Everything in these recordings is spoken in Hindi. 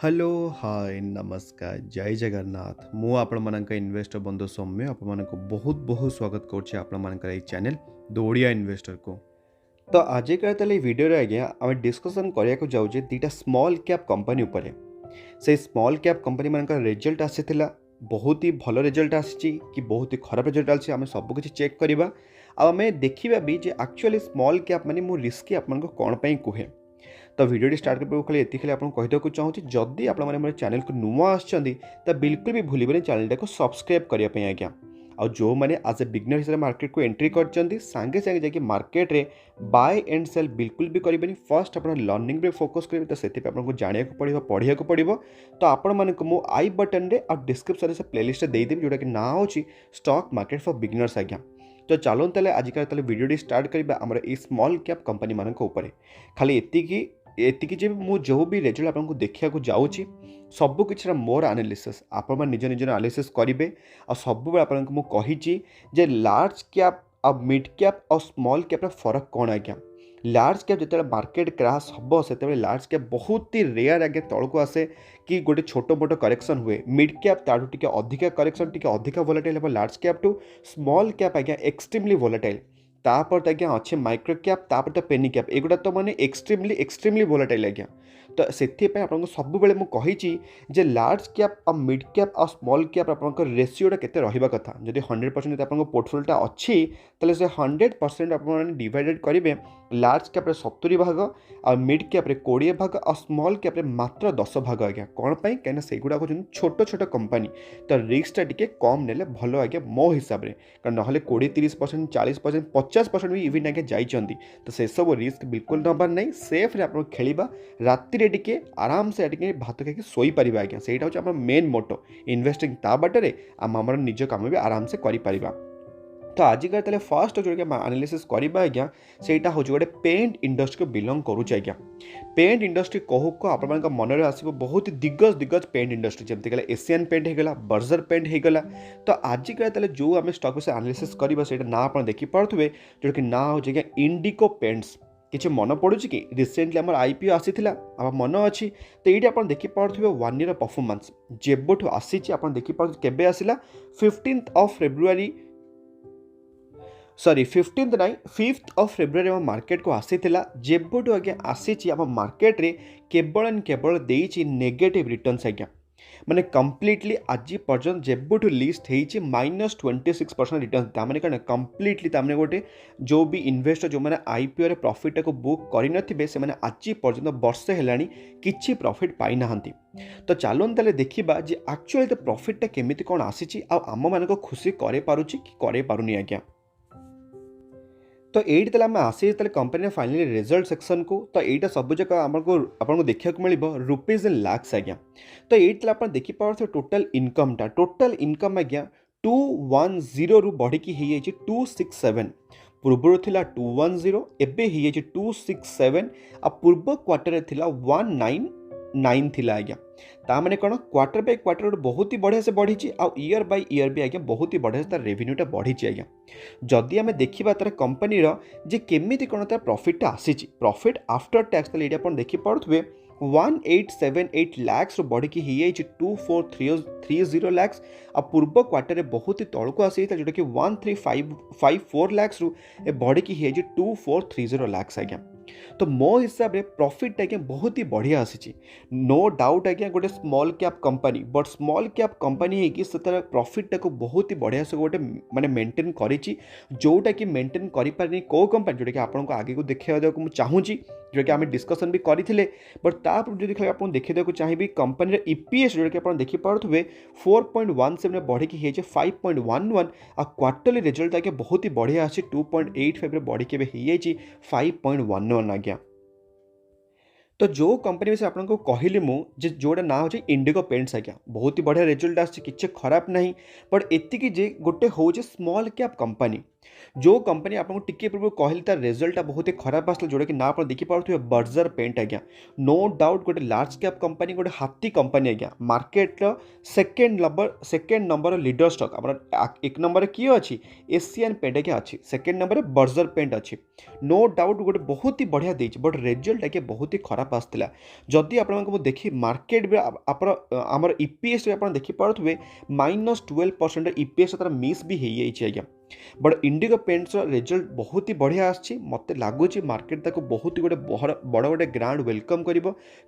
हेलो हाय नमस्कार जय जगन्नाथ मु आपण मानक इन्वेस्टर बंधु सौम्य आपण मानक बहुत बहुत स्वागत करुच्चे आपण मानकर ये चैनल दौड़िया इन्वेस्टर को। तो आजिका वीडियो रे आज्ञा आम डिस्कसन करने जाऊे दुटा स्मॉल कैप कंपनी उपरे। से स्मॉल कैप कंपनी मानकर रिजल्ट आसीथिला बहुत ही भल रिजल्ट आसी कि बहुत ही खराब रिजल्ट आसी आम सब किसी चेक करवा आम देखा भी जे एक्चुअली स्मॉल कैप माने मु रिस्क आपको कौन पे कहे। तो वीडियो स्टार्ट करने खाली ये खाली आपको कहीदेक चाहूँगी जदि आप चैनल को नुआ आसछंती बिल्कुल भी भूलिबे चैनल को सब्सक्राइब करने आज्ञा। और जो मैंने आज ए बिगनर हिसाब से मार्केट को एंट्री कर सांगे सांगे जाकि मार्केट रे बाय एंड सेल बिल्कुल भी करेंगे। फर्स्ट आप लर्निंग पे फोकस करेंगे तो से आपको जाना पड़ो पढ़ा पड़ो। तो आपण मानक आई बटन रे और डिस्क्रिप्शन से प्लेलिस्ट देदेवी जोटा कि ना हो स्टॉक मार्केट फॉर बिगिनर्स आज्ञा। तो चलो आजिकल वीडियो स्टार्ट करवा आम स्मॉल कैप कंपनी मान खाली एतिकी जे मु जो भी रिजल्ट आपको देखा जाऊँगी सबु किसी मोर एनालिसिस आप निज निज एनालिसिस करेंगे। और सब आपको कही जे लार्ज कैप और मिड कैप और स्मॉल कैप फरक कौन आज्ञा। लार्ज कैप जो मार्केट क्रैश हम से लार्ज कैप बहुत ही रेयर आगे तौक को आसे कि गोटे छोट मोट करेक्शन हुए। मिड कैप ताठू टिके अधिका करेक्शन टिके अधिका वोलेटाइल हम large cap to small cap आज्ञा एक्सट्रीमली वोलेटाइल। तापर तो आज्ञा अच्छे माइक्रो कैप तापर तो पेनी कैप एगुड़ा तो माने एक्सट्रीमली वोलेटाइल आज्ञा। तो से आपको सब बेले मुझे लार्ज कैप और मिड कैप और स्मॉल कैप आप रेसीोटा केते रहिबा कथा। जदि 100% आपको पोर्टफोलियोटा अच्छी ताले से 100% आप डिवाइडेड करेंगे लार्ज कैप 70 भाग और मिड कैप 20 भाग और स्मॉल कैप मात्र 10 भाग आज्ञा। कौन पाई कहीं सेगुड़ा हूँ छोट छोट कंपनी तो रिस्कटा टी कम ने भल आज्ञा मो हिसाब से कारण ना 20-30% 40% 50% भी इवन आगे जाइंट। तो से सब रिस्क बिल्कुल नबार नहीं सेफ्रे आप खेलवा राति टिके आराम से टिके भात खाई शोई पार आज्ञा। से हूँ मेन मोटो इन्वेस्टिंग ता बाटे आम निज काम भी आराम से करें। तो आजिकल फर्स्ट जो एनालिसिस करवा आज्ञा से हूँ गोटे पेंट इंडस्ट्री को बिलंग करुचे आज्ञा। पेंट इंडस्ट्री कहू को आप मन में आसो बहुत दिग्गज दिग्गज पेंट इंडस्ट्री जमीक एशियन पेंट होगा बर्जर पेंट होगा। तो आजिकल जो आम स्टॉक विषय एनालिसिस करवा से ना आप देखिपे जो कि ना हूँ इंडिको पेंट्स किसी मन पड़ू कि रिसेंटली आम आईपीओ आसी आप मन अच्छी। तो ये आप देखिपे 1 ईयर परफॉर्मेंस जेबठू आसी आप देखिपे के आसला 15 फेब्रुआरी सॉरी 15 नहीं 5 फेब्रुआरी आम मार्केट को आसीला जेबठू आज्ञा आसी आम मार्केट रे केवल एंड केवल देइछि नेगेटिव रिटर्न्स आज्ञा। माने कम्प्लीटली आज पर्यटन जेबठू लिस्ट होती -26% रिटर्न ताने कौन कम्प्लीटली ताने गोटे जो भी इन्वेस्टर जो मैंने आईपीओ रे प्रॉफिट को बुक करें से मैंने आज पर्यटन वर्षे है किसी प्रॉफिट पाई ना। तो चलन ताले देखा जे एक्चुअली तो प्रॉफिटा केमी कौन आसी आम मान खुशी करे पारुची कि करे पारुनी आज्ञा। तो ये आम आसी कंपनी फाइनली रिजल्ट सेक्शन को तो यहाँ सब जगह आपको देखा मिल रुपीज इन लाक्स आज्ञा। तो ये आप देखिए टोटल इनकम आज्ञा 210 रु बढ़ी 267 पूर्व थिला 210 एबे 267 आ पूर्व क्वार्टर थिला 199 थिला आज्ञा। ता माने कौन क्वार्टर बाय क्वार्टर बहुत ही बढ़िया से बढ़ी आ ईयर बाय ईयर भी आज्ञा बहुत ही बढ़िया से तार रेवेन्यूटा बढ़ी आज्ञा। जदि आम देखा तार कंपनी जे केमी कौन तार प्रॉफिटा आसी प्रॉफिट आफ्टर टैक्स ये आप देखिपे 1878 लाख बढ़ी 2430 लाख आ पूर्व क्वार्टर बहुत ही तौक आसी जोटा कि 1354 लाख बढ़ी 2430 लाख आज्ञा। तो मो हिसाब से प्रॉफिट आज्ञा बहुत ही बढ़िया आसी नो डाउट आज्ञा गोटे small cap company but small cap company से प्रॉफिट को बहुत ही बढ़िया से गोटे माने मेंटेन करी जोटा कि मेंटेन करें कौ कंपनी जोटा कि आपको आगे को देखा चाहूँगी जो कि आम डिस्कसन भी करते बट तापर जो आप देखा चाहिए कंपनी ईपीएस जोटा कि आप देखिपे 4.17 बढ़ी 5.11 आ क्वार्टरली रिजल्ट आगे बहुत ही बढ़िया आसी 2.85 बढ़ी के 5.11 आज्ञा। तो जो कंपनी विषय आपको कहली मुझे जोटा ना हो इंडिगो पेंट्स आज्ञा बहुत ही बढ़िया रिजल्ट आसी किसी खराब ना बट एतिकी जे गोटे हूँ स्मॉल कैप कंपनी जो कंपनी आपको टिके पूर्व कहली तार रिजल्ट बहुत ही खराब आसला जोटा कि ना आप देखिपे बर्जर पेंट आज्ञा नो डाउट गोटे लार्ज कैप कंपनी गोटे हाथी कंपनी आज्ञा marketer second number leader stock आम एक नंबर किए अच्छी एशियन पेंट आज्ञा अच्छी सेकेंड नंबर बर्जर पेंट अच्छी नो डाउट गोटे बहुत ही बढ़िया देती बट रिजल्ट आज्ञा बहुत ही खराब आसाला जदि आप देखिए मार्केट आमर ईपीएस आप देखिपे -12% ईपीएस तार मिस भी हो जाए आज्ञा बट इंडिगो पेंट्स रिजल्ट बहुत ही बढ़िया आसी मत लगुच मार्केट ताको बहुत ही गोटे बड़ गोटे ग्रांड वेलकम कर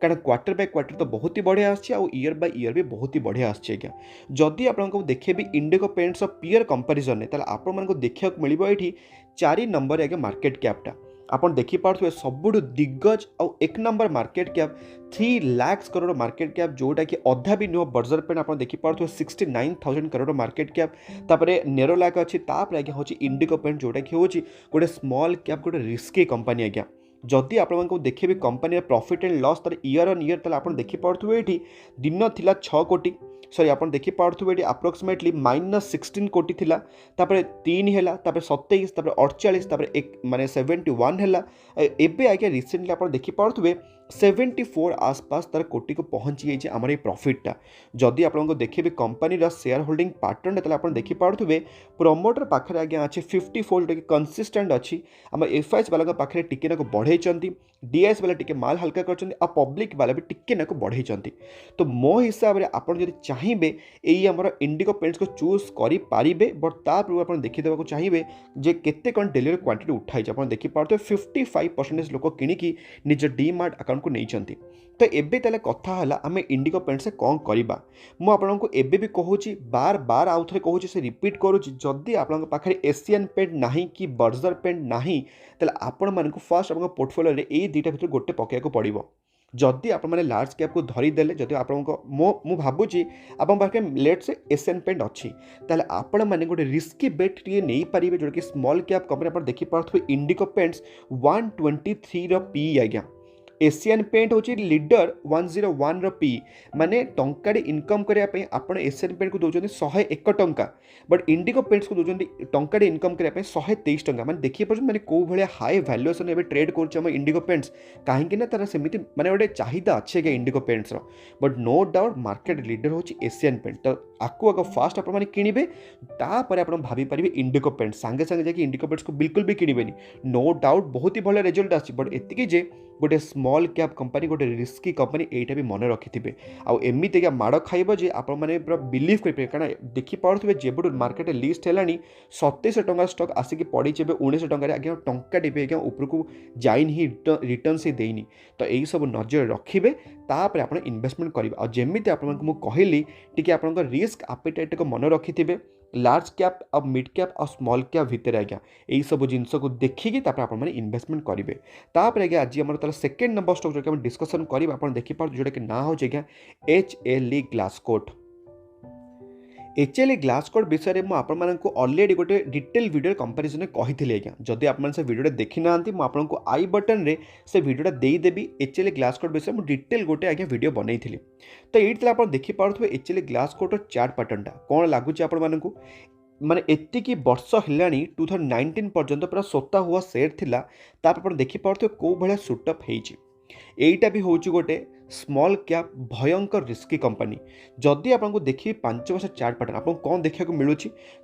कारण क्वार्टर बाय क्वार्टर तो बहुत ही बढ़िया आसी ईयर बाय ईयर भी बहुत ही बढ़िया आज्ञा जदि आपको देखे भी इंडिगो पेंट्स पीयर कंपारिजन आपको देखा मिल ये 4 नंबर आगे मार्केट कैपटा आपन देखिपे सबुठ दिग्गज और एक number market cap 3 lakh crore market cap जोटा कि अधा भी नुह बर्जर पेन आप देखिपे 69,000 करोड़ मार्केट कैप तापर नेरोलैक अच्छी तापर आगे हूँ इंडिगो पेंट जोटा कि हूँ गोटे स्मॉल कैप गोटे रिस्की कंपनी आज्ञा जदि आपको देखिए कंपनी प्रॉफिट एंड लॉस तार ईयर ऑन ईयर आप देखिपे ये दिन थिला 6 कोटी सॉरी आप देखिपे ये अप्रोक्सीमेटली -16 कोटी थिला तापर 3 है तापर 27 तापर 48 तापर एक माने 71 है एबे आगे रिसेंटली आप देखिपे 74 आसपास तार कोटी को पहुँची जाइए आमर ये प्रॉफिटा जदि आपको देखिए कंपनी शेयर होल्डिंग पैटर्न आप देखिपे प्रमोटर पाखे आगे अच्छे 54 जोटा कंसिस्टेंट अच्छी आम एफआईएस वाला पाखे टिके ना बढ़ई डीएस वाला टिके माल हल्का कर पब्लिक वाला भी टिके ना बढ़ई तो मो हिसाब से आप चाहिए यही आम इंडिगो पेंट्स को चूज करें बट तापूर्व आप देखीदेक चाहिए जे केते कौन डेली क्वांटिटी उठाई आप देखिपे 55% लोक किणिकी निज डीमार्ट अकाउंट को नहीं तो एबे ताले कथा हला आमे इंडिगो पेंट से कौन करबा मु आपनको एबे भी कहूची बार बार आउ थे कहूची से रिपीट करूची जदि आपन पाखरे एशियन पेंट नहीं कि बर्जर पेंट नहीं ताले आपण मानको फर्स्ट आपन पोर्टफोलियो रे ए दुईटा भीतर गोटे पकेया को पड़िबो जदि आप लार्ज कैप को धरीदेले जदि आपको मु भावुची आप पाखे लेट से एशियन पेंट अच्छी ताले आपण माने गोटे रिस्की बेट टे नहीं पारे जोटा कि स्मॉल कैप कंपनी आप देखिपे इंडिगो पेंट्स 123 पी आज्ञा एशियन पेंट हूँ लीडर 101 पी माने टंकाटे इनकम करने आप एशियन पेंट को दौरान 101 टंका बट इंडिगो पेंट्स को दौरान टंकाटे इनकम करने 123 टंका मैंने देखिए मैंने कौ भाया हाई वैल्यूएसन एवं ट्रेड कर इंडिगो पेंट्स कहीं तार सेमती मैंने गोटे चाहिदा अच्छे क्या Indigo Paints but no doubt market leader हूँ एशियन पेंट तो आपको आगे फास्ट आप किणवे तापर आप भापारे इंडिगो पेंट सांगे सांगे जाकि इंडिगो पेंट्स को बिल्कुल भी किणवे नो डाउट बहुत ही भल रिजल्ट आसी बट एतिकी जे गोटे स्मॉल कैप कंपनी गोटे रिस्की कंपनी एटा भी मन रखिथे आमती माड़ खाइब जे आप पूरा बिलीव करेंगे कारण देखिपे जेबू मार्केट लिस्ट है 2700 टंका स्टॉक आसिक पड़ी 1900 टंका आगे टंकाटे भी आज्ञा उपरको जाइन ही रिटर्न से देनी तो यही सब नजर रखिए तापर आप इन्वेस्टमेंट करेंगे जमी आपको कहली टी आप रिस्क आपेटाइट को मन रखिथे लार्ज कैप और मिड कैप और स्मॉल कैप भितर आज्ञा यही सब जिनस को देखिकी आप इन्वेस्टमेंट करेंगे तापर आज्ञा आज आम तार सेकेंड नंबर स्टॉक जो डिस्कसन करेंगे आप देखिपार जोटा कि ना हो HLE ग्लासकोट HLE ग्लासकोट विषय में आपको ऑलरेडी गोटे डिटेल वीडियो कंपैरिजन कही आज्ञा जदि आप से वीडियो देखी ना आपको आई बटन रे से वीडियोटा देदेवी HLE ग्लासकोट विषय में डिटेल गोटे आज्ञा वीडियो बनई तो ये आप देखिपे HLE ग्लासकोट चार्ट पैटर्नटा कौन लगुच आपको माने एतिकी वर्ष है 2019 पर्यंत पूरा सोता हुआ सेयर थिला तापर देखिपे कौ भाया सुटअप होईटा भी हूँ गोटे स्मॉल कैप भयंकर रिस्की कंपनी जदि आपको देखिए 5 वर्ष चार्ट पैटर्न आपको कौन देखा मिलूँ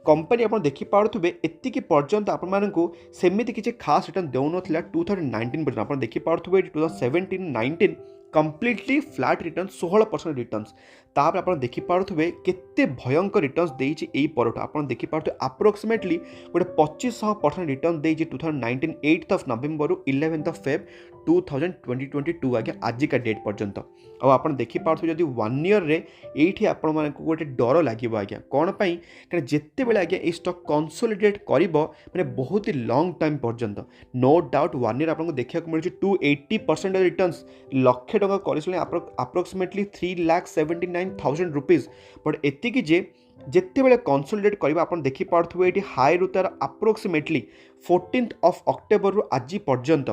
कंपनी आप देखिपे एतिकी पर्यंत आपको सेमती किसी खास रिटर्न देउन 2019 पर्यंत आप देखिपे 2017-19 कम्प्लीटली फ्लैट रिटर्न 16% रिटर्न्स तापर आप देखिपे केते भयंकर रिटर्न्स देइछि एई परठ आप देखिपे अप्रोक्सीमेटली गोटे 2500% रिटर्न देइछि 2019 8th ऑफ नवेम्बर रु 11th ऑफ फेब 2022 आगे आज का डेट पर्यंत आप देखिपे जदि 1 ईयर रे एठी आपण मानकु गोटे डर लागिबो आज्ञा कोन पई कारण जेते बेले आज्ञा ए स्टॉक कंसोलिडेट करिवो माने बहुत ही लॉन्ग टाइम पर्यंत नो डाउट 1 ईयर आपको देखा मिलुछि 280% रिटर्न्स लक्ष टंका कर अप्रोक्सीमेटली 3,79,000 रुपीज बट एतिकी जे जिते बेले कंसोलिडेट करबा आपण देखिपे ये हाई रु तार अप्रोक्सीमेटली 14th ऑफ अक्टोबर रु आज पर्यंत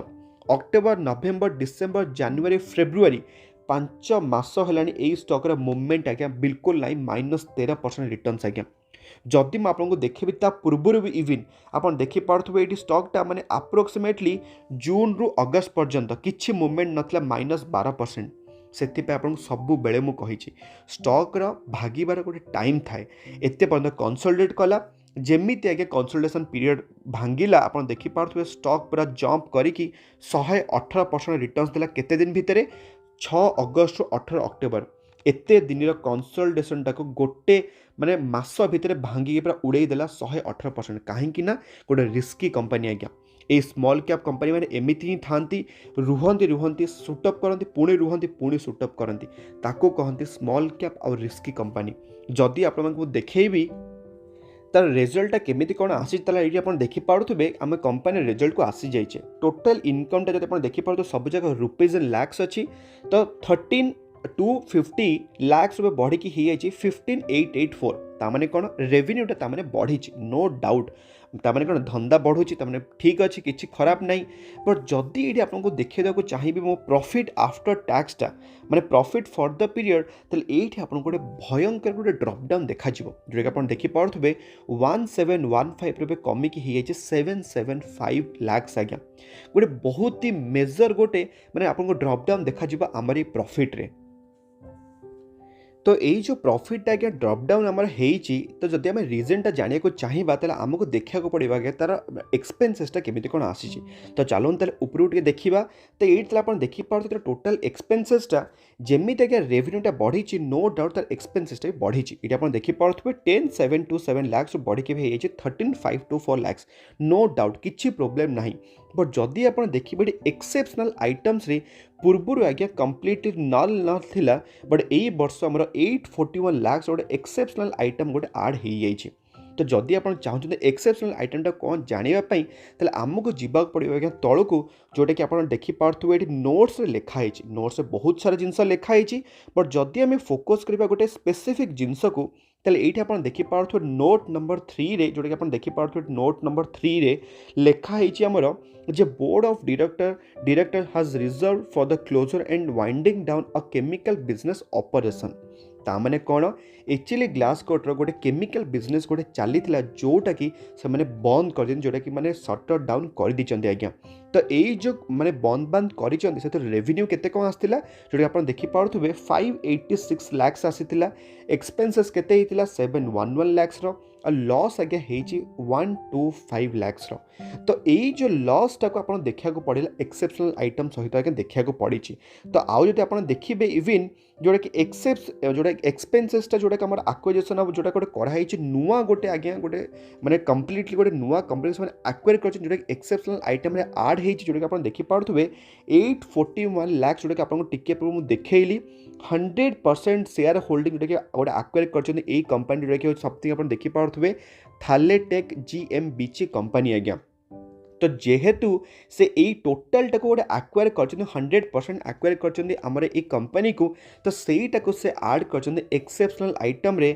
October November December January February 5 मास है स्टॉक मूवमेंट आज्ञा बिल्कुल ना -13% रिटर्न्स आज्ञा जदि मैं आपको देखी ता पूर्वर भी इवन आप देखिपे ये स्टकटा माने आप्रोक्सीमेटली जून रु अगस्त पर्यंत किसी मुवमेंट नाला -12%। से सबू बेले मुझे स्टक्र भागिबार गोटे टाइम थाए एत पर्यटन कंसोलिडेट कला जमी आगे कंसोलिडेशन पीरियड भांगिला आप देखिपे स्टक पूरा जंप करके 118% रिटर्न्स देला केते दिन भितर 6 अगस्त रु 18 अक्टोबर एत दिन कंसोलिडेशन टाक गोटे माने मास भितर भांगिकी पूरा उड़े देला 118% कहीं गोटे रिस्की कंपनी आज्ञा ये स्मॉल कैप कंपनी मैंने एमती ही था रुहती सुटअप करती पुणी रुहती पुणी सुटअप करती ताको कहती स्मॉल कैप और रिस्की कंपनी। जदि आप देखेबी तार रिजल्टा केमिति कौन आसी ये आप देखिपे आम कंपनी रिजल्ट को आसी जाइए टोटल इनकमटा जब आप देखिपे सब जगह रुपीज इन लैक्स अच्छी तो 13,250 लाख रुपये बढ़ी ही 15,884 ताने कौन रेवेन्यूटा ताने बढ़ी नो डाउट ताने कौन धंदा बढ़ुची ताने ठीक अच्छे किसी खराब ना बट जदि ये आपको देखा चाहिए मो प्रॉफिट आफ्टर टैक्सटा माने प्रॉफिट फॉर द पीरियड तो ये आपको गोटे भयंकर गोटे ड्रपडाउन देखा जोटा कि आप देखिपे 1715 रुपये कमिकी ही 775 लाख आज्ञा गोटे बहुत ही मेजर गोटे माने आपको ड्रपडाउन देखा आमर प्रॉफिट रे। तो यही जो प्रॉफिट आज्ञा ड्रपडाउन आमर होती तो जब आम रिजनटा जाना चाहिए तेल आमको देखा पड़ा कि तार एक्सपेन्सेसटा केमी कौन आसी तो चलो तेल उपरू टे देखा तो ये आप देखिपे टोटाल एक्सपेन्सेसटा जमी आज्ञा रेवेन्यूटा बढ़ी नो डाउट तार एक्सपेन्सेसटा भी बढ़ी ये आप देखिपे 10,727 लाख बढ़ी भी 13,524 लाख नो डाउट किसी प्रोब्लेम ना बट जदि आप देखिए एक्सेप्शनल आइटम्स रे पूर्वर आज्ञा कम्प्लीटली नल नाला बट यही वर्ष आम 841 लाख गोटे एक्सेप्शनल आइटम गोटे आड हो जाए तो जदि आप चाहते एक्सेप्शनल आइटमटा कौन जानापी तेल आमको जावाक पड़ो आज्ञा तौक जोटा कि आप देखिपे ये नोट्स लिखाई नोट्स बहुत सारा जिनस लिखाई बट जदि आम फोकस करवा गोटे स्पेसिफिक जिनस को तेल ये आप देखिपे नोट नंबर 3 रे जोटा कि आप देखिपे नोट नंबर 3 रे लिखाई आमर जे board of director has reserve for the closure and winding down a chemical business operation ताने कौन एक्चुअली ग्लास कोट्र गोटे केमिकल बिजनेस गोटे चली जोटा कि से बंद कर जोटा कि माने शटर डाउन कर दी आज्ञा तो यही जो माने बंद कर रेवेन्यू केते कौन आसाला जोटा आप देखिपे 586 लाख आसाला एक्सपेंसेस केते 711 लाख और लॉस आज्ञा 125 लाख तो यही जो लॉसटा को आप देखा पड़ा एक्सेप्शनल आइटम सहित आज्ञा देखा पड़ी तो आउ जो आप देखिए इवन जोटा कि जोटा एक्सपेंसेसटा जोटा कि आक्विजिशन जोटा गोटे कराई नुआ गोटे आज्ञा गोटे माने कम्प्लीटली गोटे नुआ कंपनी से आक्वायर कर जोटा कि एक्सेप्शनल आइटम रे आड हो जोटा कि आप देखिपे 841 लाख जोटा कि आपको टिके पूर्व देखली 100% शेयर होल्डिंग जोटा कि गोटे आक्वायर कर कंपनी जोटा कि समथिंग आप देखिपे थालेटेक GmbH कंपनी आज्ञा तो जेहेतु से यही टोटालटा को गोटे आक्वायर कर 100% आक्वायर कर कंपनी को तो सहीटा को से आड कर एक्सेप्शनल आइटम रे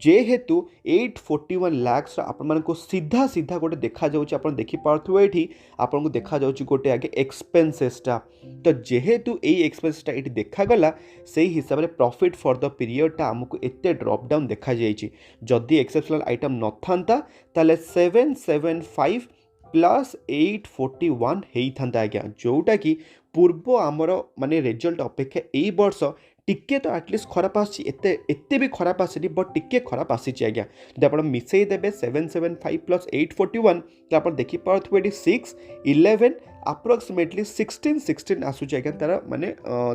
जेहेतु 841 लाख आपको सीधा सीधा गोटे देखा आप देखिपे ये आपको देखा गोटे आगे एक्सपेंसेसटा तो जेहेतु यही एक्सपेंसेसटा ये देखागला से हिसाब से प्रॉफिट फॉर द पीरियडटा आमको एत ड्रपडाउन देखा जदि एक्सेप्शनल आइटम न था ताले 775 प्लस 841 होता आज्ञा जोटा कि पूर्व आमर माने रिजल्ट अपेक्षा यही वर्ष टिके तो एटलिस्ट खराब आते भी खराब आसनी बट टिके खराब आसी आज्ञा जब आप मिसई देते 775 प्लस 841 तो आप देखिपे 611 अप्रोक्सीमेटली 16 आसूँ आज्ञा तार माने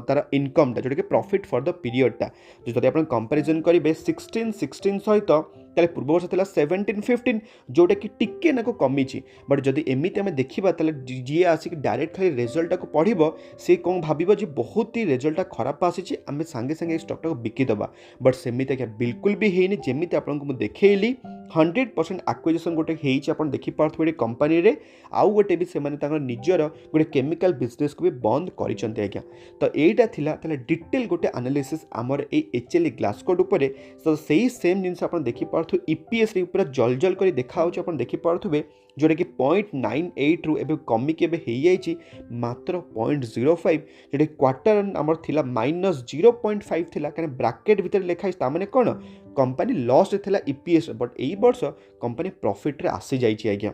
तार इनकमटा जोटा कि प्रॉफिट फॉर द पीरियडटा जो जब आप कंपेरिजन करेंगे 16 सहित ताले पूर्व वर्ष था 17-15 जोटा कि टिके ना कमी बट जदि एमती आम देखा जी आसिक डायरेक्ट खाली रिजल्टा को पढ़ो सी कौन भाव जी बहुत ही रिजल्टा खराब आसी आम सांगे सांगे स्टकटा को बिकिदेवा बट सेमती आज्ञा बिल्कुल भी है जमी आपको देखली 100% आक्विजिशन गोटे आप देखिपे कंपनी रे आउ गोटे भी से निजर गोटे केमिकल बिजनेस को भी बंद कर आज्ञा तो यहीटा था डिटेल गोटे एनालिसिस आमर HLE ग्लासकोट उपर तो सही सेम जिन आप देखिपे EPS रे पूरा जल जल कर देखा आप देखिपे जोटा कि 0.98 रु एबे कमिक एबे हो जाइए मात्र 0.05 जोटा क्वार्टर आमर थिला -0.5 थिला कारण ब्राकेट भितर लिखाई तामाने कौन कंपनी लॉस रे थिला ईपीएस बट एई वर्ष कंपनी प्रॉफिट रे आसी जाइए आज्ञा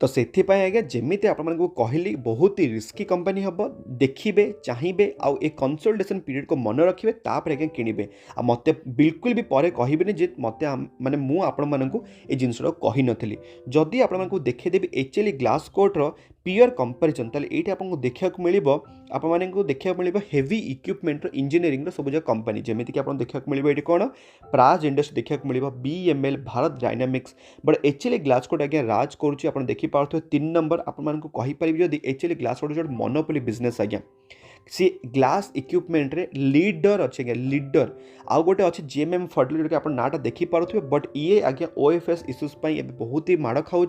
तो से आज्ञा जमी आपको कहली बहुत ही रिस्की कंपनी हम देखिए चाहिए आउ ए कंसल्टेशन पीरियड को मन रखिए तापर आज्ञा किणवे आ मत बिल्कुल भी पर कहबेनि जे मत माने मु आपण मानकु ए जिनसटा कहि नथली जदि आपण मानकु देखेदेबी एचएलई ग्लास कोट्र पियर कंपेरिजन ताले एठी आपको देखा मिलिबो आपण मानकु देखा मिलिबो हेवी इक्विपमेंट इंजीनियरिंग सब जो कंपनी जमीती कि आपन देखा मिलिबो एठी कोन प्राज इंडस्ट्री देखा मिलिबो BML Bharat Dynamics but HLE glass coat आज्ञा राज करूची आपन देखि पारथो 3 नंबर आपण मानकु कहि परिबि जदि एचएलई ग्लास कोट जो मोनोपोली बिजनेस आज्ञा सी ग्लास इक्विपमेंट रे लीडर अच्छे आज्ञा लीडर आउ गोटे अच्छे जीएमएम फर्टिल जो कि आप नाटा देखी पारे बट ये आज्ञा ओएफएस इश्यूज बहुत ही माड़ खाऊँ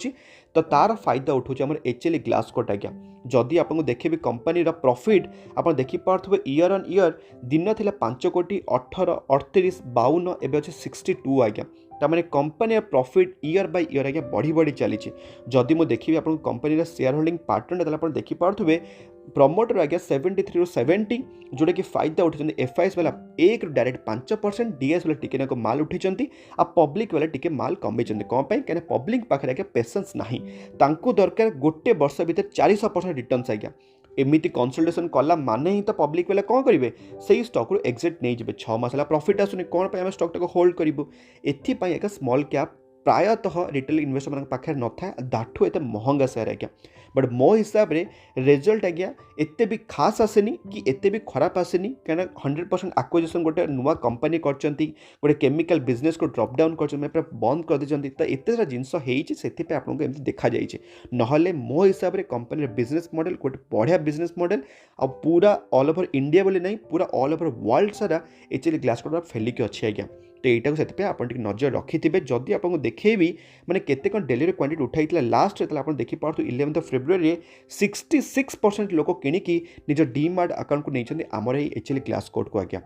तो तार फायदा उठाऊँ आम एचएलई ग्लास कोट आज्ञा जदि आपको देखेबी कंपनी प्रॉफिट आप देखी पारे ईयर ऑन ईयर दिन थिला 5 कोटी 18 38 52 एवं अच्छे 62 आज्ञा तार company profit year by year आज्ञा बढ़ी बढ़ी चली जदि मुझे देखी आप कंपनी शेयर होल्डिंग पार्टनर देखी पारे प्रमोटर आज्ञा 73 ରୁ 70 जोटा कि फायदा उठी एफआईएस वाला 1 ରୁ डायरेक्ट 5% डीएस वाला टिके ना माल उठी आ पब्लिक वाला टिके माल कमे कौन कहीं पब्लिक पाखे आज्ञा पेसेंस नहीं तांकु दरकार गोटे वर्ष भीतर 400% रिटर्न्स आज्ञा एमती कंसल्टेशन कला माने ही तो पब्लिक वाले कौन करेंगे से स्टक रू एक्जिट नहीं जी 6 मास प्रॉफिट आसुनी कौन आम स्टक टाक होल्ड करूँ एपाई एक स्मॉल कैप प्रायतः रिटेल इन्वेस्टर मान पाखे न था दाठू एत महंगा शेयर आज्ञा बट मो हिसाब रे रिजल्ट आज्ञा एते भी खास आसेनी कि एते भी खराब आसेनी कहीं 100% एक्विजिशन गोटे नुआ कंपनी करचंती गोटे केमिकल बिजनेस को ड्रॉप डाउन कर बंद कर देचंती तो एते सारा जिनस होइछि सेति पे आपनको एमती देखा जाइछि नहले मो हिसाब रे कंपनी बिजनेस मॉडल गोटे बढ़िया बिजनेस मॉडल आ पूरा ऑल ओवर इंडिया बोले नहीं पूरा ऑल ओवर वर्ल्ड सारा एचएलई ग्लास कोड फैलिक अच्छी आज्ञा तो यहाँ से आप नजर रखि थे जदि आपको देखेबी मैंने केते कौन डेली क्वांटिटी उठाई लास्ट आप देखी पार्थ 11 फेब्रुआरी 66% लोक किणिकी निज डीमार्ट अकाउंट को नहीं आमर एचएलई ग्लास कोड को आज्ञा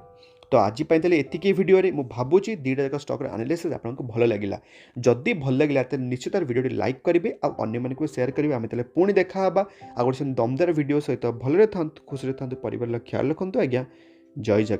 तो आज एतिकी वीडियो रे मु भाबुची दुईटा जाक स्टॉक एनालिसिस आपको भल लगिला जदि भल लगिला तो निश्चित वीडियो लाइक करेंगे और अन्य मानक शेयर करेंगे आम पुणी देखा आ गोटे दमदार वीडियो सहित भलरे था खुशी था परिवार ख्याल रखु आज्ञा जय जगन्नाथ।